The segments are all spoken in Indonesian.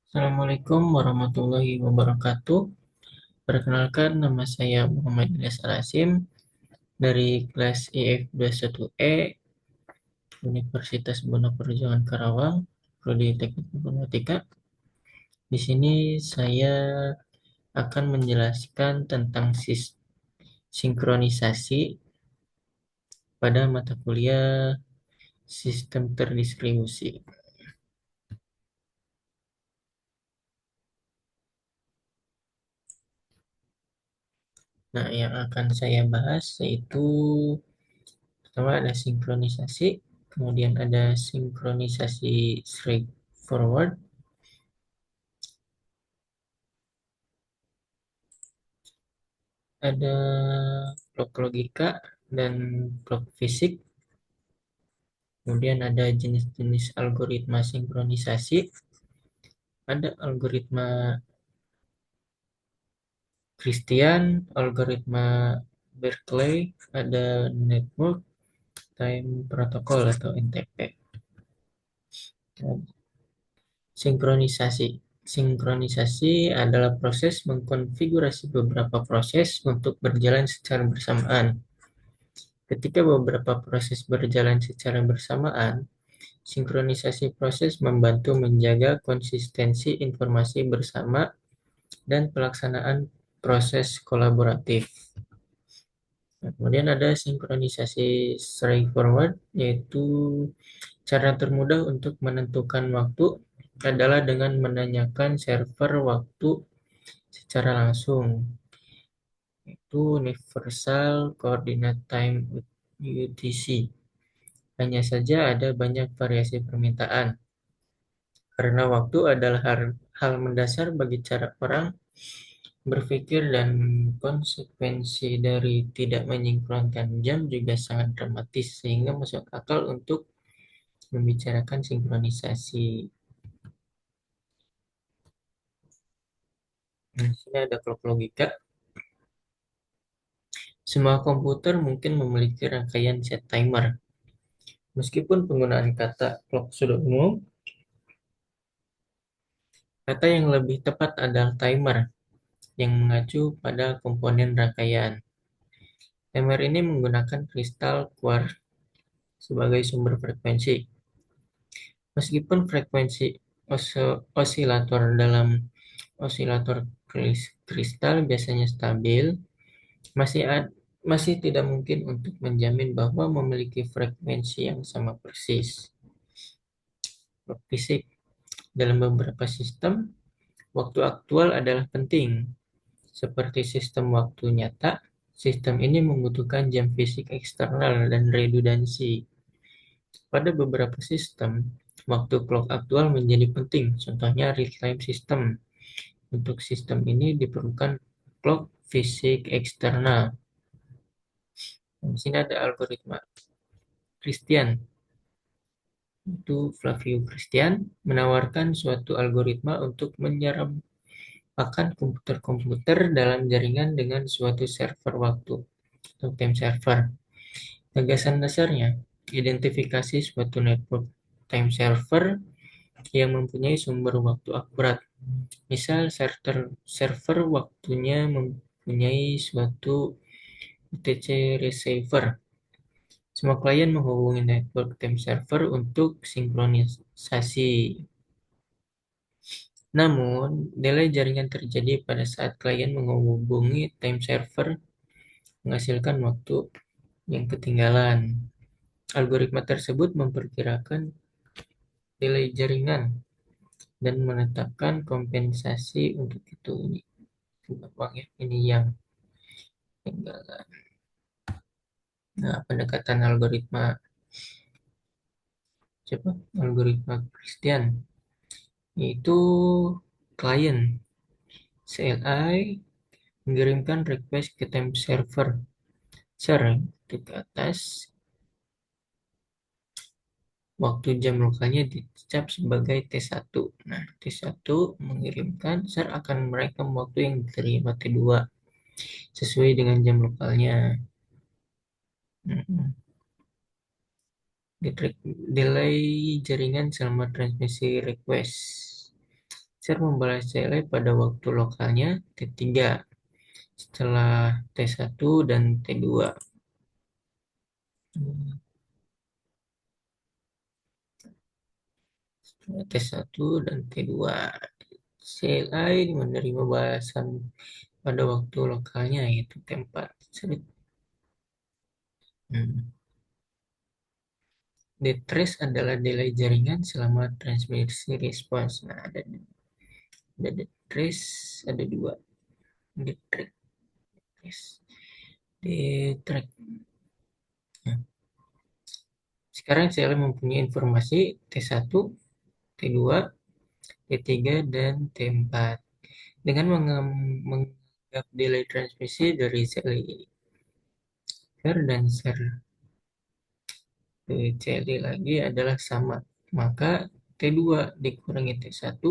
Assalamualaikum warahmatullahi wabarakatuh. Perkenalkan, nama saya Muhammad Ilyas Alasim dari kelas IF21E Universitas Bina Perjuangan Karawang, Prodi Teknik Informatika. Di sini saya akan menjelaskan tentang sinkronisasi pada mata kuliah Sistem Terdistribusi. Nah, yang akan saya bahas yaitu pertama ada sinkronisasi, kemudian ada sinkronisasi straightforward, ada clock logika dan clock fisik, kemudian ada jenis-jenis algoritma sinkronisasi, ada algoritma Christian, algoritma Berkeley, ada network time protocol atau NTP. Sinkronisasi. Sinkronisasi adalah proses mengkonfigurasi beberapa proses untuk berjalan secara bersamaan. Ketika beberapa proses berjalan secara bersamaan, sinkronisasi proses membantu menjaga konsistensi informasi bersama dan pelaksanaan proses kolaboratif. Nah, kemudian ada sinkronisasi straightforward, yaitu cara termudah untuk menentukan waktu adalah dengan menanyakan server waktu secara langsung, yaitu Universal Coordinate Time UTC. Hanya saja ada banyak variasi permintaan, karena waktu adalah hal mendasar bagi cara orang berpikir dan konsekuensi dari tidak menyinkronkan jam juga sangat dramatis sehingga masuk akal untuk membicarakan sinkronisasi. Nah, sini ada clock logika. Semua komputer mungkin memiliki rangkaian set timer. Meskipun penggunaan kata clock sudah umum, kata yang lebih tepat adalah timer yang mengacu pada komponen rangkaian. Timer ini menggunakan kristal quartz sebagai sumber frekuensi. Meskipun frekuensi osilator dalam osilator kristal biasanya stabil, masih masih tidak mungkin untuk menjamin bahwa memiliki frekuensi yang sama persis. Fisik. Dalam beberapa sistem, waktu aktual adalah penting. Seperti sistem waktu nyata, sistem ini membutuhkan jam fisik eksternal dan redundansi. Pada beberapa sistem, waktu clock aktual menjadi penting, contohnya real-time system. Untuk sistem ini diperlukan clock fisik eksternal. Di sini ada algoritma Christian. Itu Flavio Christian menawarkan suatu algoritma untuk menyerapkan komputer-komputer dalam jaringan dengan suatu server waktu atau time server. Gagasan dasarnya, identifikasi suatu network time server yang mempunyai sumber waktu akurat. Misal server waktunya mempunyai suatu UTC receiver. Semua klien menghubungi network time server untuk sinkronisasi. Namun, delay jaringan terjadi pada saat klien menghubungi time server menghasilkan waktu yang ketinggalan. Algoritma tersebut memperkirakan delay jaringan dan menetapkan kompensasi untuk itu. Ini gampang ya, ini yang ketinggalan. Nah, pendekatan algoritma siapa? Algoritma Christian yaitu klien CLI mengirimkan request ke time server ke atas. Waktu jam lokalnya dicap sebagai T1. Nah, T1 mengirimkan ser akan merekam waktu yang diterima T2 sesuai dengan jam lokalnya. Delay jaringan selama transmisi request. Share membalas CLI pada waktu lokalnya T3 setelah T1 dan T2. Setelah T1 dan T2. CLI menerima balasan pada waktu lokalnya yaitu T4. Detrace adalah delay jaringan selama transmisi respons. Nah, ada detrace, ada dua. Detrace. Detrace. Nah, sekarang saya mempunyai informasi T1, T2, T3, dan T4. Dengan menganggap delay transmisi dari share dan share CLI lagi adalah sama, maka T2 dikurangi T1,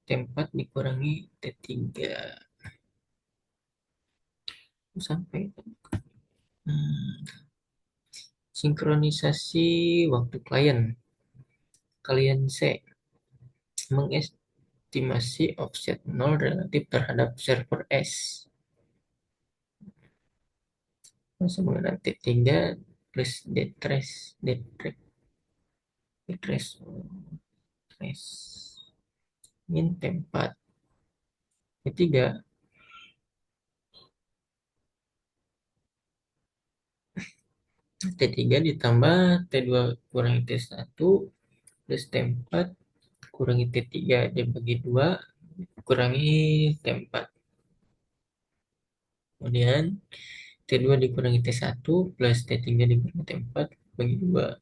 T4 dikurangi T3. Sampai sinkronisasi waktu klien C mengestimasi offset 0 relatif terhadap server S sama dengan T3 plus detrace min T4. T3 T3 ditambah T2 kurangi T1 plus T4 kurangi T3 dibagi 2 kurangi T4. Kemudian T2 dikurangi T1 plus T3 dikurangi T4 bagi 2.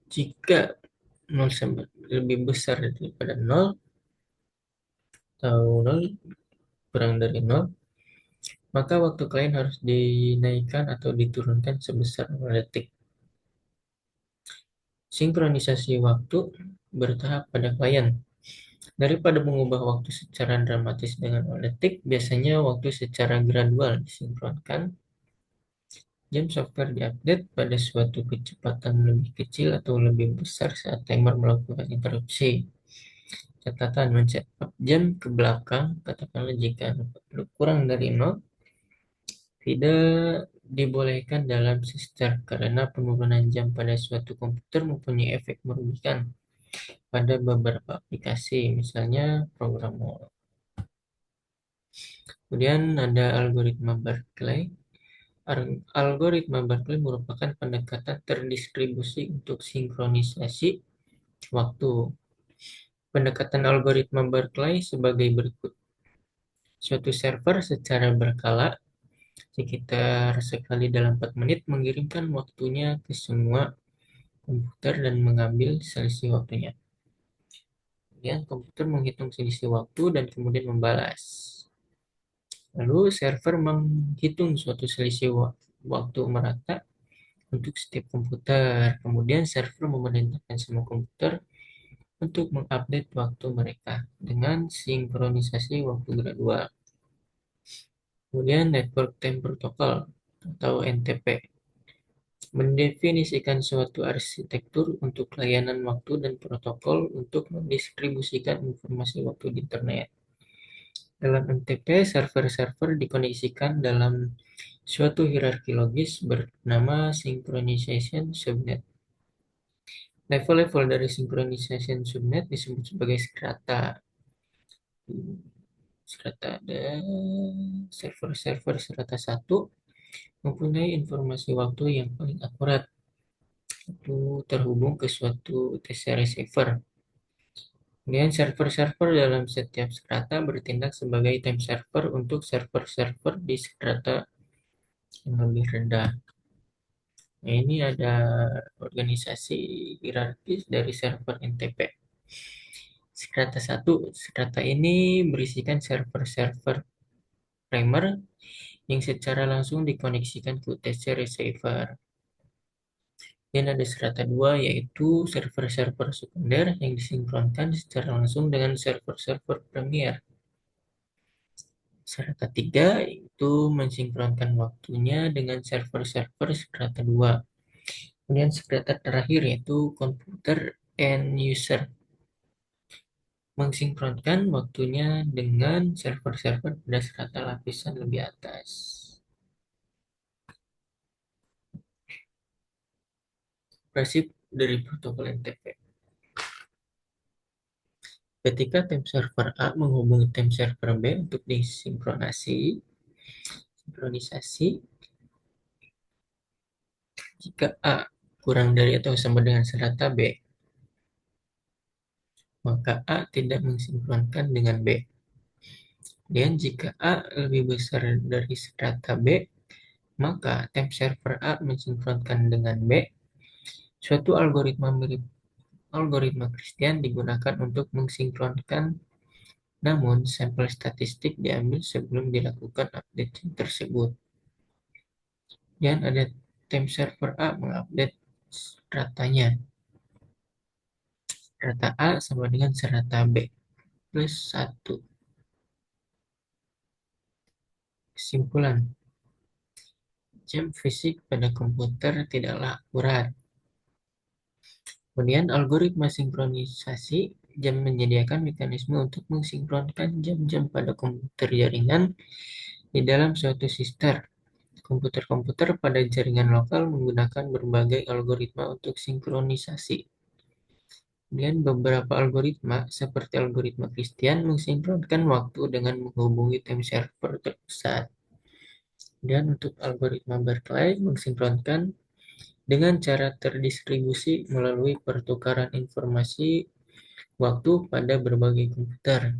Jika 0 lebih besar daripada 0 atau 0 kurang dari 0, maka waktu klien harus dinaikkan atau diturunkan sebesar 0 detik. Sinkronisasi waktu bertahap pada klien. Daripada mengubah waktu secara dramatis dengan 0 detik, biasanya waktu secara gradual disinkronkan. Jam software diupdate pada suatu kecepatan lebih kecil atau lebih besar saat timer melakukan interupsi. Catatan men-set jam ke belakang, katakanlah jika kurang dari 0, tidak dibolehkan dalam sister karena penurunan jam pada suatu komputer mempunyai efek merugikan pada beberapa aplikasi, misalnya program mall. Kemudian ada algoritma Berkeley. Algoritma Berkeley merupakan pendekatan terdistribusi untuk sinkronisasi waktu. Pendekatan algoritma Berkeley sebagai berikut. Suatu server secara berkala, sekitar sekali dalam 4 menit, mengirimkan waktunya ke semua komputer dan mengambil selisih waktunya. Kemudian komputer menghitung selisih waktu dan kemudian membalas. Lalu server menghitung suatu selisih waktu merata untuk setiap komputer. Kemudian server memerintahkan semua komputer untuk mengupdate waktu mereka dengan sinkronisasi waktu gradual. Kemudian Network Time Protocol atau NTP mendefinisikan suatu arsitektur untuk layanan waktu dan protokol untuk mendistribusikan informasi waktu di internet. Dalam NTP, server-server dikoneksikan dalam suatu hierarki logis bernama synchronization subnet. Level-level dari synchronization subnet disebut sebagai strata. Strata ada server-server strata 1 mempunyai informasi waktu yang paling akurat, itu terhubung ke suatu TC receiver. Kemudian server-server dalam setiap strata bertindak sebagai time server untuk server-server di strata yang lebih rendah. Nah, ini ada organisasi hierarkis dari server NTP. Strata 1, strata ini berisikan server-server primer yang secara langsung dikoneksikan ke UTC receiver. Dan ada strata 2 yaitu server-server sekunder yang disinkronkan secara langsung dengan server-server premier. Strata 3 itu mensinkronkan waktunya dengan server-server strata 2. Kemudian strata terakhir yaitu komputer end user, mensinkronkan waktunya dengan server-server pada strata lapisan lebih atas. Prinsip dari protokol NTP. Ketika tim server A menghubungi tim server B untuk sinkronisasi, jika A kurang dari atau sama dengan serata B, maka A tidak mensinkronkan dengan B. Dan jika A lebih besar dari serata B, maka tim server A mensinkronkan dengan B. Suatu algoritma mirip algoritma Christian digunakan untuk mensinkronkan, namun sampel statistik diambil sebelum dilakukan update tersebut. Dan ada tim server A mengupdate ratanya. Rata A sama dengan serata B plus 1. Kesimpulan, jam fisik pada komputer tidaklah akurat. Kemudian algoritma sinkronisasi jam menyediakan mekanisme untuk mensinkronkan jam-jam pada komputer jaringan di dalam suatu sistem. Komputer-komputer pada jaringan lokal menggunakan berbagai algoritma untuk sinkronisasi. Kemudian beberapa algoritma, seperti algoritma Christian, mensinkronkan waktu dengan menghubungi tim server terpusat. Dan untuk algoritma Berkeley mensinkronkan dengan cara terdistribusi melalui pertukaran informasi waktu pada berbagai komputer.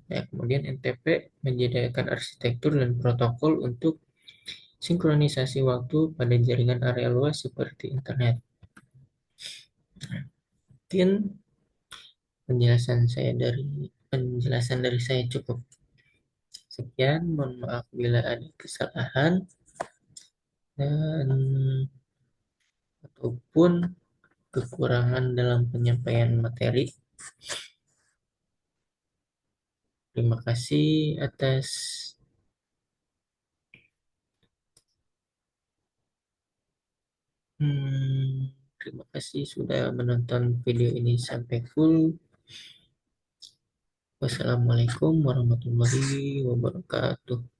Ya, kemudian NTP menyediakan arsitektur dan protokol untuk sinkronisasi waktu pada jaringan area luas seperti internet. Mungkin penjelasan dari saya cukup. Sekian, mohon maaf bila ada kesalahan dan ataupun kekurangan dalam penyampaian materi. Terima kasih atas terima kasih sudah menonton video ini sampai full. Wassalamualaikum warahmatullahi wabarakatuh.